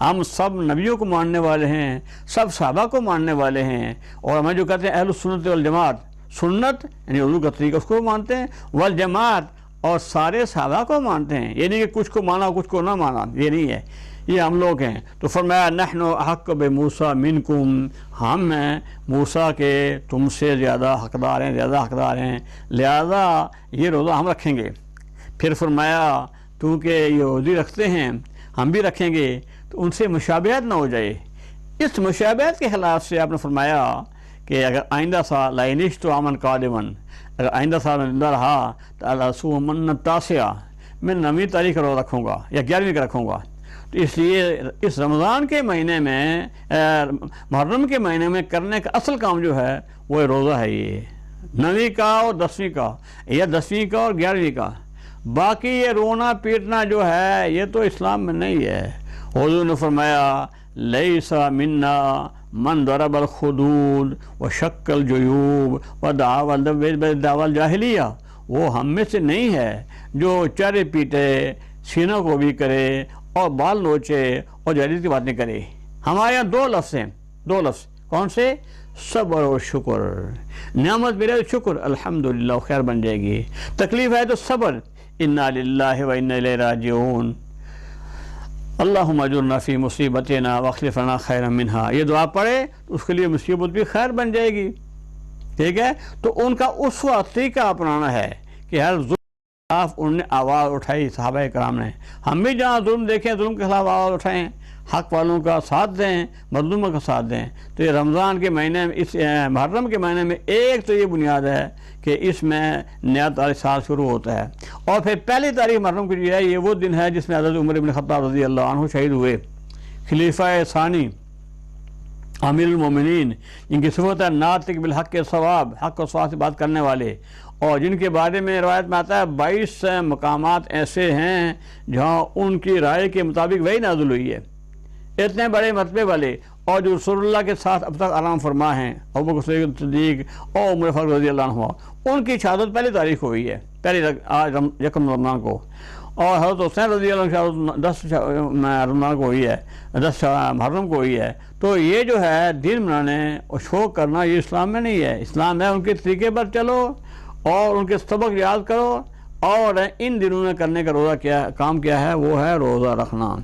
ہم سب نبیوں کو ماننے والے ہیں، سب صحابہ کو ماننے والے ہیں، اور ہمیں جو کہتے ہیں اہل السنت والجماعت، سنت یعنی اردو کا طریقہ اس کو مانتے ہیں، والجماعت اور سارے صحابہ کو مانتے ہیں، یہ نہیں کہ کچھ کو مانا کچھ کو نہ مانا، یہ نہیں ہے، یہ ہم لوگ ہیں۔ تو فرمایا نحن احق بموسیٰ منکم، ہم ہیں موسیٰ کے تم سے زیادہ حقدار ہیں، زیادہ حقدار ہیں، لہذا یہ روزہ ہم رکھیں گے۔ پھر فرمایا کیونکہ یہودی رکھتے ہیں ہم بھی رکھیں گے، تو ان سے مشابہت نہ ہو جائے۔ اس مشابہت کے خلاف سے آپ نے فرمایا کہ اگر آئندہ سال لائنش تو امن قادمن، اگر آئندہ سال میں زندہ رہا تو الصومن التاسع، میں 9ویں تاریخ کا روزہ رکھوں گا یا 11ویں کا رکھوں گا۔ تو اس لیے اس رمضان کے مہینے میں، محرم کے مہینے میں کرنے کا اصل کام جو ہے وہ روزہ ہے، یہ 9ویں کا اور 10ویں کا، یا 10ویں کا اور 11ویں کا۔ باقی یہ رونا پیٹنا جو ہے یہ تو اسلام میں نہیں ہے۔ حضور نے فرمایا لیس منا من ضرب الخدود وشق الجیوب ودعوى الجاہلیہ، وہ ہم میں سے نہیں ہے جو چہرے پیٹے، سینوں کو بھی کرے اور بال نوچے اور جاہلیت کی باتیں کرے۔ ہمارے یہاں 2 لفظ ہیں، 2 لفظ کون سے؟ صبر و شکر۔ نعمت ملے تو شکر الحمدللہ خیر بن جائے گی، تکلیف ہے تو صبر، انا للہ و انا الیہ راجعون، اللہم اجرنا فی مصیبتنا واخلف لنا خیرا منہا۔ یہ دعا پڑھے تو اس کے لیے مصیبت بھی خیر بن جائے گی، ٹھیک ہے؟ تو ان کا اسوہ طریقہ اپنانا ہے کہ ہر ظلم کے خلاف انہوں نے آواز اٹھائی، صحابہ کرام نے۔ ہم بھی جہاں ظلم دیکھیں ظلم کے خلاف آواز اٹھائیں، حق والوں کا ساتھ دیں، مظلوموں کا ساتھ دیں۔ تو یہ رمضان کے مہینے میں، اس محرم کے مہینے میں ایک تو یہ بنیاد ہے کہ اس میں نیا سال شروع ہوتا ہے، اور پھر پہلی تاریخ محرم کی جو ہے یہ وہ دن ہے جس میں حضرت عمر بن خطاب رضی اللہ عنہ شہید ہوئے، خلیفہ ثانی امیر المومنین، جن کی صفت ہے ناطق بالحق کے ثواب، حق و ثواب سے بات کرنے والے، اور جن کے بارے میں روایت میں آتا ہے 22 مقامات ایسے ہیں جہاں ان کی رائے کے مطابق وہی نازل ہوئی ہے، اتنے بڑے مرتبے والے، اور جو رسول اللہ کے ساتھ اب تک آرام فرما ہیں، ابوبکر صدیق اور عمر فاروق رضی اللہ عنہ، ان کی شہادت پہلی تاریخ کو ہوئی ہے، آج یکم رمضان کو، اور حضرت حسین رضی اللہ عنہ کی شہادت 10 رمضان کو ہوئی ہے، 10 محرم کو ہوئی ہے۔ تو یہ جو ہے دن منانے اور شوق کرنا یہ اسلام میں نہیں ہے، اسلام ہے ان کے طریقے پر چلو اور ان کے سبق یاد کرو، اور ان دنوں میں کرنے کا روزہ کام کیا ہے وہ ہے روزہ رکھنا۔